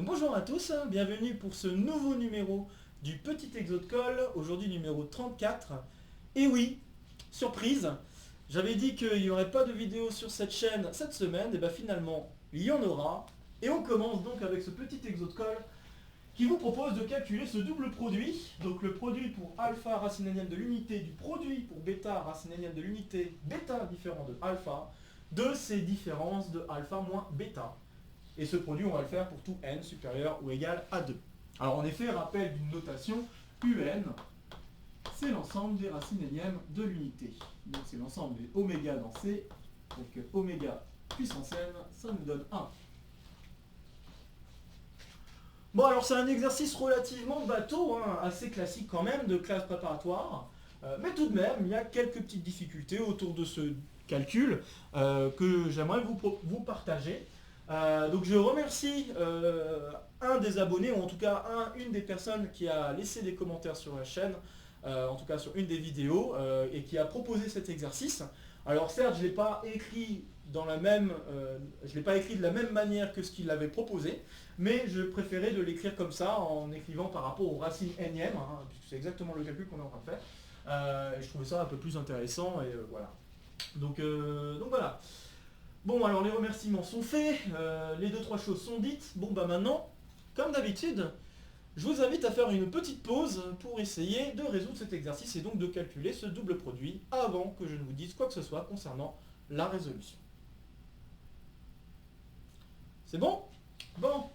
Donc bonjour à tous, bienvenue pour ce nouveau numéro du Petit Exo de Colle, aujourd'hui numéro 34. Et oui, surprise, j'avais dit qu'il n'y aurait pas de vidéo sur cette chaîne cette semaine, et bien finalement il y en aura. Et on commence donc avec ce petit exo de colle qui vous propose de calculer ce double produit, donc le produit pour alpha racine énième de l'unité du produit pour bêta racine énième de l'unité bêta différent de alpha, de ces différences de alpha moins bêta. Et ce produit, on va le faire pour tout n supérieur ou égal à 2. Alors en effet, rappel d'une notation, un, c'est l'ensemble des racines énièmes de l'unité. Donc c'est l'ensemble des oméga dans C, donc oméga puissance n, ça nous donne 1. Bon, alors c'est un exercice relativement bateau, assez classique quand même, de classe préparatoire. Mais tout de même, il y a quelques petites difficultés autour de ce calcul que j'aimerais vous partager. Donc je remercie un des abonnés, ou en tout cas une des personnes qui a laissé des commentaires sur la chaîne, en tout cas sur une des vidéos, et qui a proposé cet exercice. Alors certes, je ne l'ai pas écrit de la même manière que ce qu'il avait proposé, mais je préférais de l'écrire comme ça, en écrivant par rapport aux racines énièmes, puisque c'est exactement le calcul qu'on est en train de faire. Et je trouvais ça un peu plus intéressant, et voilà. Donc voilà. Bon, alors les remerciements sont faits, les 2-3 choses sont dites. Bon, bah maintenant, comme d'habitude, je vous invite à faire une petite pause pour essayer de résoudre cet exercice et donc de calculer ce double produit avant que je ne vous dise quoi que ce soit concernant la résolution. C'est bon? Bon,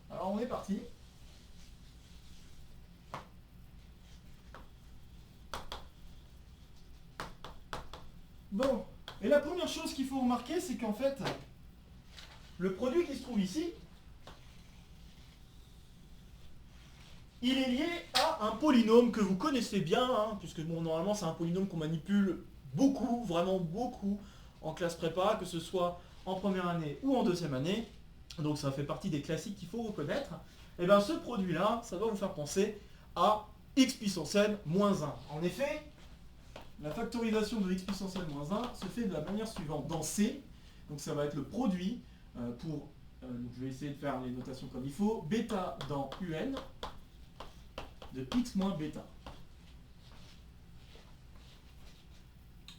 alors on est parti. Bon, et la première chose qu'il faut remarquer, c'est qu'en fait, le produit qui se trouve ici, il est lié à un polynôme que vous connaissez bien, puisque bon, normalement c'est un polynôme qu'on manipule beaucoup, vraiment beaucoup, en classe prépa, que ce soit en première année ou en deuxième année. Donc ça fait partie des classiques qu'il faut reconnaître. Et bien ce produit-là, ça va vous faire penser à x puissance n moins 1. En effet, la factorisation de x puissance n moins 1 se fait de la manière suivante. Dans C, donc ça va être le produit pour, donc je vais essayer de faire les notations comme il faut, bêta dans un de x moins bêta.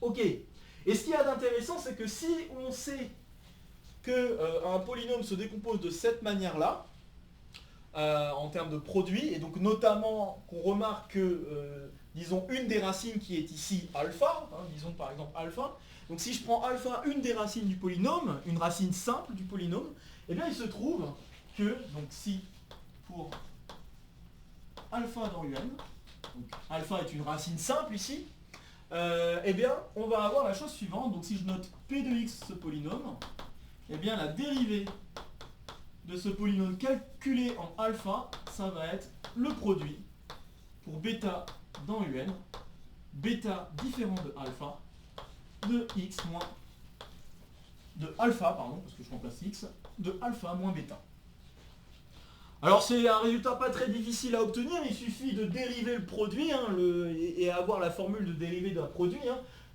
Ok. Et ce qu'il y a d'intéressant, c'est que si on sait qu'un polynôme se décompose de cette manière-là, en termes de produit, et donc notamment qu'on remarque que, disons, une des racines qui est ici alpha, disons par exemple alpha, donc si je prends alpha, une des racines du polynôme, une racine simple du polynôme, eh bien il se trouve que, donc si pour alpha dans un, donc alpha est une racine simple ici, eh bien on va avoir la chose suivante. Donc si je note p de x ce polynôme, eh bien la dérivée de ce polynôme calculé en alpha, ça va être le produit pour bêta dans un, bêta différent de alpha, de x moins, de alpha, pardon, parce que je remplace x, de alpha moins bêta. Alors c'est un résultat pas très difficile à obtenir, il suffit de dériver le produit et avoir la formule de dérivée d'un produit.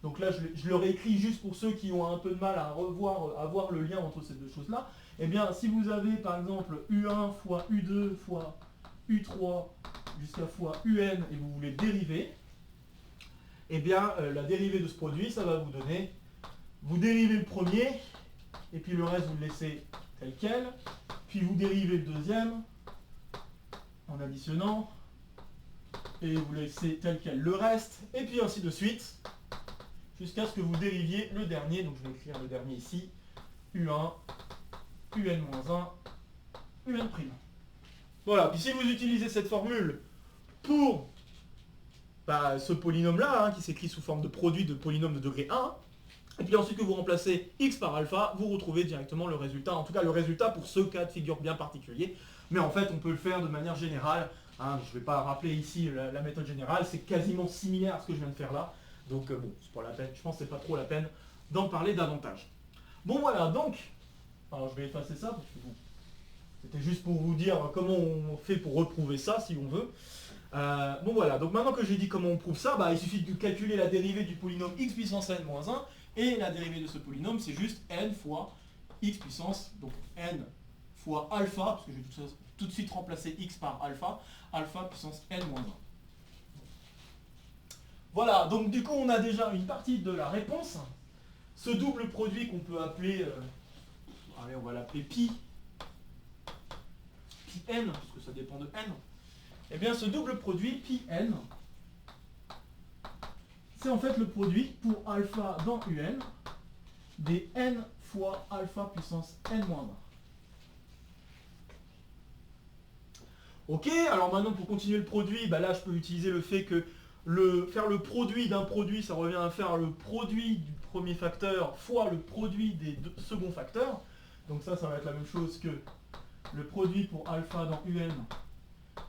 Donc là je le réécris juste pour ceux qui ont un peu de mal à voir le lien entre ces deux choses-là. Eh bien si vous avez par exemple U1 fois U2 fois U3 jusqu'à fois UN et vous voulez dériver, eh bien la dérivée de ce produit, ça va vous donner, vous dérivez le premier, et puis le reste vous le laissez tel quel, puis vous dérivez le deuxième, en additionnant, et vous laissez tel quel le reste, et puis ainsi de suite, jusqu'à ce que vous dériviez le dernier. Donc je vais écrire le dernier ici, U1, UN-1, UN'. Voilà, puis si vous utilisez cette formule pour ce polynôme-là, qui s'écrit sous forme de produit de polynôme de degré 1, et puis ensuite que vous remplacez x par alpha, vous retrouvez directement le résultat, en tout cas le résultat pour ce cas de figure bien particulier. Mais en fait, on peut le faire de manière générale. Je ne vais pas rappeler ici la méthode générale, c'est quasiment similaire à ce que je viens de faire là. Donc bon, c'est pas la peine, je pense que c'est pas trop la peine d'en parler davantage. Bon voilà, donc, alors je vais effacer ça, parce que bon, c'était juste pour vous dire comment on fait pour reprouver ça, si on veut. Bon voilà, donc maintenant que j'ai dit comment on prouve ça, il suffit de calculer la dérivée du polynôme x puissance n moins 1, et la dérivée de ce polynôme, c'est juste n fois x puissance, donc n fois alpha, parce que je vais tout de suite remplacer x par alpha, alpha puissance n moins 1. Voilà, donc du coup on a déjà une partie de la réponse. Ce double produit qu'on peut appeler, allez on va l'appeler pi n, parce que ça dépend de n. Eh bien ce double produit pi n, c'est en fait le produit pour alpha dans un des n fois alpha puissance n moins 1. Ok, alors maintenant pour continuer le produit, bah là je peux utiliser le fait que faire le produit d'un produit, ça revient à faire le produit du premier facteur fois le produit des deux seconds facteurs. Donc ça va être la même chose que le produit pour alpha dans un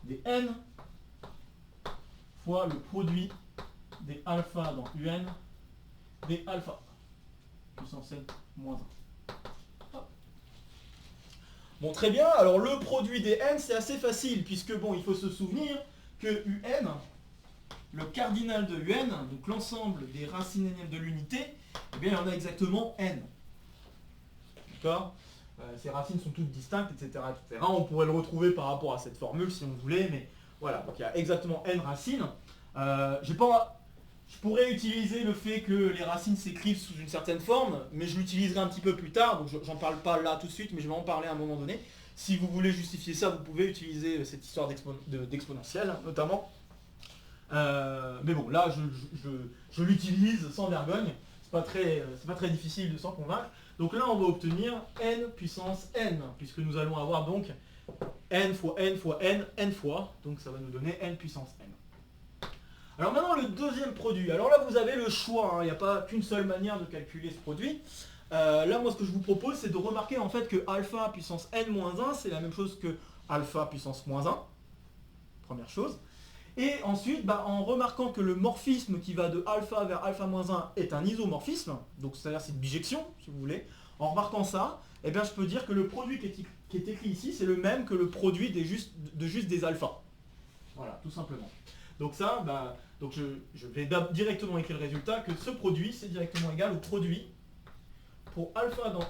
des n fois le produit des alpha dans un des alpha puissance n moins 1. Bon, très bien, alors le produit des n c'est assez facile puisque bon, il faut se souvenir que un, le cardinal de un, donc l'ensemble des racines énièmes de l'unité, eh bien il y en a exactement n. D'accord ? Ces racines sont toutes distinctes, etc., etc. On pourrait le retrouver par rapport à cette formule si on voulait, mais voilà, donc il y a exactement n racines. Je pourrais utiliser le fait que les racines s'écrivent sous une certaine forme, mais je l'utiliserai un petit peu plus tard, donc j'en parle pas là tout de suite, mais je vais en parler à un moment donné. Si vous voulez justifier ça, vous pouvez utiliser cette histoire d'exponentielle, notamment. Mais bon, là, je l'utilise sans vergogne. C'est pas très difficile de s'en convaincre. Donc là, on va obtenir n puissance n, puisque nous allons avoir donc n fois n fois n, n fois. Donc ça va nous donner n puissance n. Alors maintenant, le deuxième produit. Alors là, vous avez le choix. Il n'y a pas qu'une seule manière de calculer ce produit. Là, moi, ce que je vous propose, c'est de remarquer en fait que alpha puissance n-1, c'est la même chose que alpha puissance moins 1. Première chose. Et ensuite, en remarquant que le morphisme qui va de alpha vers alpha moins 1 est un isomorphisme, donc c'est-à-dire c'est une bijection, si vous voulez, en remarquant ça, eh bien, je peux dire que le produit qui est écrit ici, c'est le même que le produit de juste des alphas. Voilà, tout simplement. Donc ça, donc je vais directement écrire le résultat, que ce produit, c'est directement égal au produit pour alpha dans un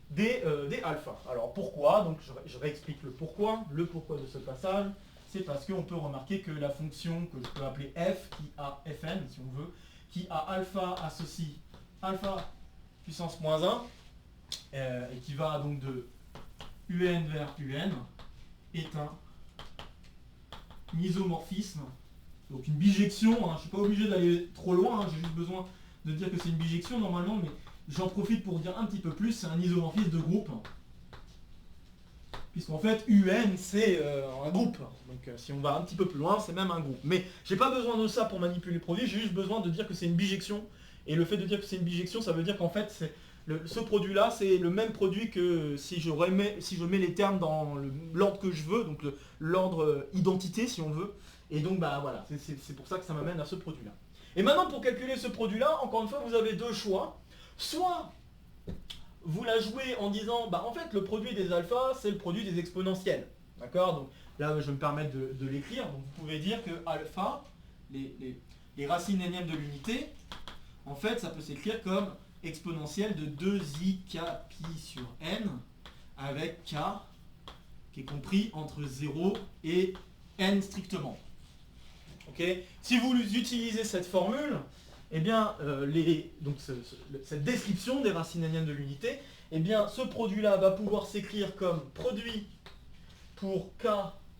des alphas. Alors pourquoi? Donc je réexplique le pourquoi. Le pourquoi de ce passage, c'est parce qu'on peut remarquer que la fonction que je peux appeler f, qui a fn si on veut, qui a alpha associe alpha puissance moins 1, et qui va donc de un vers un, est un isomorphisme, donc une bijection, je ne suis pas obligé d'aller trop loin, j'ai juste besoin de dire que c'est une bijection normalement, mais j'en profite pour dire un petit peu plus, c'est un isomorphisme de groupe, puisqu'en fait UN c'est un groupe, donc si on va un petit peu plus loin, c'est même un groupe. Mais j'ai pas besoin de ça pour manipuler le produit, j'ai juste besoin de dire que c'est une bijection, et le fait de dire que c'est une bijection, ça veut dire qu'en fait ce produit-là, c'est le même produit que si je mets les termes dans l'ordre que je veux, donc l'ordre identité si on veut. Et donc voilà, c'est pour ça que ça m'amène à ce produit-là. Et maintenant pour calculer ce produit-là, encore une fois, vous avez deux choix. Soit vous la jouez en disant, en fait le produit des alphas, c'est le produit des exponentielles. D'accord? Donc là je vais me permettre de l'écrire. Donc vous pouvez dire que alpha, les racines énièmes de l'unité, en fait ça peut s'écrire comme exponentielle de 2i k pi sur n avec k qui est compris entre 0 et n strictement. Okay. Si vous utilisez cette formule, eh bien, cette description des racines énièmes de l'unité, eh bien, ce produit-là va pouvoir s'écrire comme produit pour k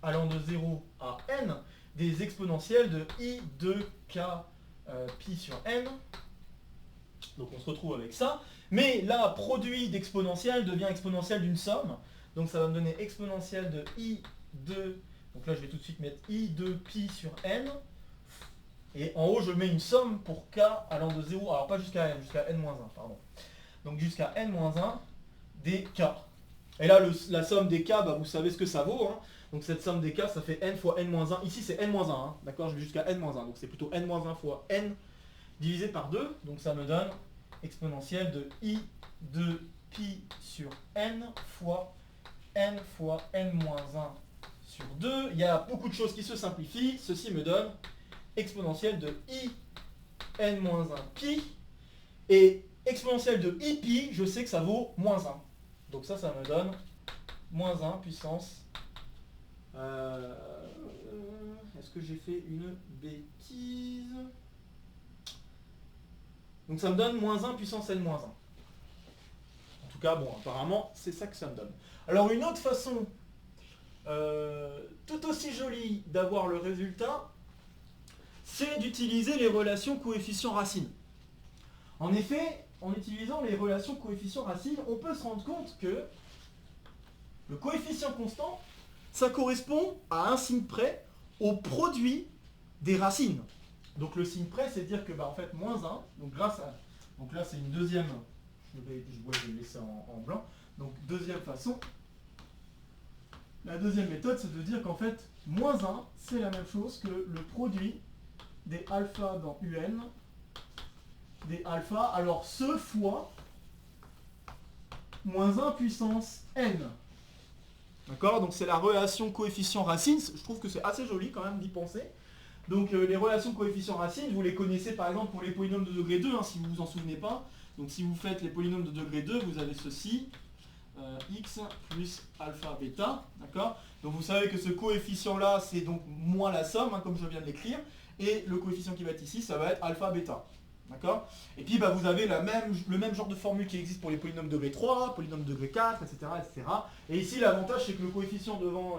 allant de 0 à n des exponentielles de i de k pi sur n. Donc on se retrouve avec ça. Mais là, produit d'exponentielle devient exponentielle d'une somme. Donc ça va me donner exponentielle de i de... Donc là, je vais tout de suite mettre i de pi sur n. Et en haut, je mets une somme pour k allant de 0, alors pas jusqu'à n, jusqu'à n-1, pardon. Donc jusqu'à n-1 des k. Et là, la somme des k, vous savez ce que ça vaut. Hein. Donc cette somme des k, ça fait n fois n-1. Ici, c'est n-1, hein. D'accord? Je vais jusqu'à n-1. Donc c'est plutôt n-1 fois n divisé par 2. Donc ça me donne exponentielle de i de pi sur n fois n n-1 sur 2. Il y a beaucoup de choses qui se simplifient. Ceci me donne exponentielle de i n-1 pi. Et exponentielle de i pi, je sais que ça vaut moins 1. Donc ça me donne moins 1 puissance... Est-ce que j'ai fait une bêtise? Donc ça me donne moins 1 puissance n-1. En tout cas, bon, apparemment, c'est ça que ça me donne. Alors une autre façon, tout aussi jolie d'avoir le résultat, c'est d'utiliser les relations coefficients-racines. En effet, en utilisant les relations coefficients-racines, on peut se rendre compte que le coefficient constant, ça correspond à un signe près au produit des racines. Donc le signe près, c'est dire que en fait moins 1, donc grâce à... Donc là c'est une deuxième, je vais le laisser en blanc. Donc deuxième façon, la deuxième méthode c'est de dire qu'en fait moins 1 c'est la même chose que le produit des alpha dans UN, des alpha, alors ce fois moins 1 puissance n. D'accord? Donc c'est la relation coefficient-racine, je trouve que c'est assez joli quand même d'y penser. Donc les relations coefficient-racine, vous les connaissez par exemple pour les polynômes de degré 2, si vous vous en souvenez pas. Donc si vous faites les polynômes de degré 2, vous avez ceci, x plus alpha bêta, d'accord? Donc vous savez que ce coefficient-là, c'est donc moins la somme, comme je viens de l'écrire, et le coefficient qui va être ici, ça va être alpha bêta. D'accord? Et puis vous avez le même genre de formule qui existe pour les polynômes de degré 3, polynômes de degré 4, etc. etc. Et ici l'avantage c'est que le coefficient devant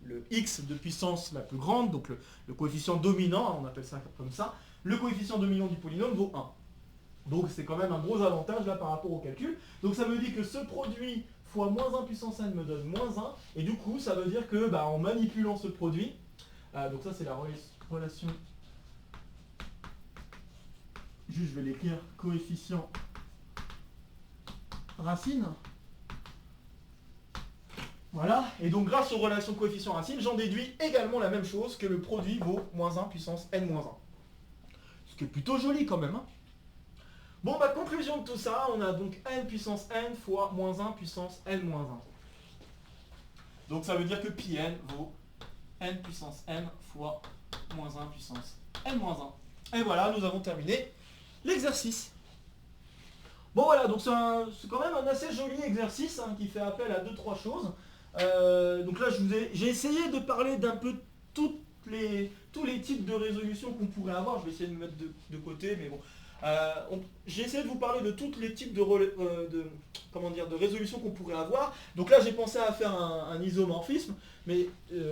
le x de puissance la plus grande, donc le coefficient dominant, on appelle ça comme ça, le coefficient dominant du polynôme vaut 1. Donc c'est quand même un gros avantage là par rapport au calcul. Donc ça me dit que ce produit fois moins 1 puissance n me donne moins 1, et du coup ça veut dire que en manipulant ce produit, donc ça c'est la relation... Juste, je vais l'écrire coefficient racine. Voilà, et donc grâce aux relations coefficient racine, j'en déduis également la même chose, que le produit vaut moins 1 puissance n-1. Ce qui est plutôt joli quand même. Bon, conclusion de tout ça, on a donc n puissance n fois moins 1 puissance n-1. Donc ça veut dire que pi n vaut n puissance n fois moins 1 puissance n-1. Et voilà, nous avons terminé l'exercice. Bon voilà, donc c'est quand même un assez joli exercice qui fait appel à 2-3 choses. Donc là j'ai essayé de parler d'un peu tous les types de résolutions qu'on pourrait avoir. Je vais essayer de me mettre de côté, mais bon. J'ai essayé de vous parler de tous les types de résolutions qu'on pourrait avoir. Donc là j'ai pensé à faire un isomorphisme, mais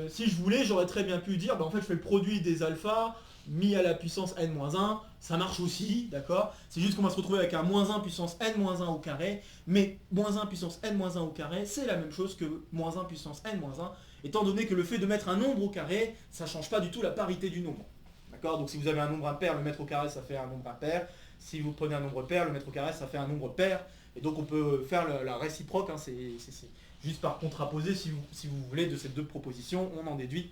si je voulais, j'aurais très bien pu dire, en fait je fais le produit des alphas mis à la puissance n-1, ça marche aussi, d'accord? C'est juste qu'on va se retrouver avec un moins 1 puissance n-1 au carré, mais moins 1 puissance n-1 au carré, c'est la même chose que moins 1 puissance n-1, étant donné que le fait de mettre un nombre au carré, ça ne change pas du tout la parité du nombre. D'accord? Donc si vous avez un nombre impair, le mettre au carré, ça fait un nombre impair. Si vous prenez un nombre pair, le mettre au carré, ça fait un nombre pair. Et donc on peut faire la réciproque, c'est juste par contraposer, si vous voulez, de ces deux propositions, on en déduit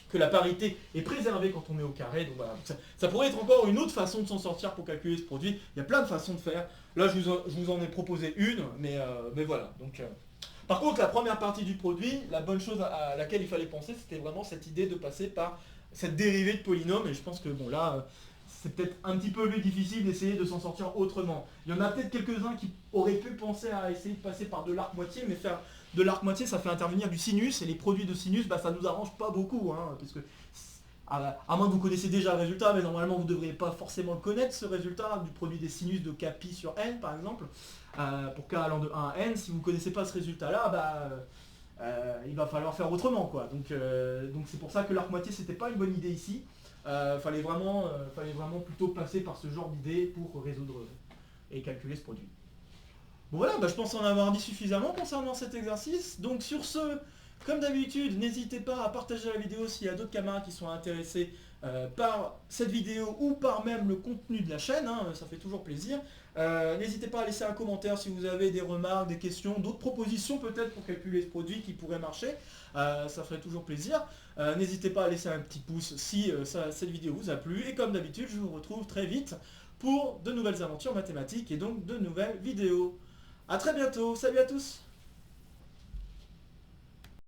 que la parité est préservée quand on met au carré. Donc voilà, ça pourrait être encore une autre façon de s'en sortir pour calculer ce produit. Il y a plein de façons de faire. Là, je vous en ai proposé une, mais voilà. Donc, par contre, la première partie du produit, la bonne chose à laquelle il fallait penser, c'était vraiment cette idée de passer par cette dérivée de polynôme. Et je pense que bon là, c'est peut-être un petit peu plus difficile d'essayer de s'en sortir autrement. Il y en a peut-être quelques-uns qui auraient pu penser à essayer de passer par de l'arc moitié, mais faire de l'arc moitié, ça fait intervenir du sinus, et les produits de sinus, ça nous arrange pas beaucoup, parce que, à moins que vous connaissiez déjà le résultat, mais normalement vous ne devriez pas forcément le connaître, ce résultat du produit des sinus de kpi sur n, par exemple, pour k allant de 1 à n. Si vous ne connaissez pas ce résultat-là, il va falloir faire autrement, quoi. Donc c'est pour ça que l'arc moitié, c'était pas une bonne idée ici. Fallait vraiment plutôt passer par ce genre d'idée pour résoudre et calculer ce produit. Bon voilà, je pense en avoir dit suffisamment concernant cet exercice. Donc sur ce, comme d'habitude, n'hésitez pas à partager la vidéo s'il y a d'autres camarades qui sont intéressés par cette vidéo ou par même le contenu de la chaîne, ça fait toujours plaisir. N'hésitez pas à laisser un commentaire si vous avez des remarques, des questions, d'autres propositions peut-être pour calculer ce produit qui pourrait marcher. Ça ferait toujours plaisir. N'hésitez pas à laisser un petit pouce si cette vidéo vous a plu. Et comme d'habitude, je vous retrouve très vite pour de nouvelles aventures mathématiques et donc de nouvelles vidéos. A très bientôt, salut à tous!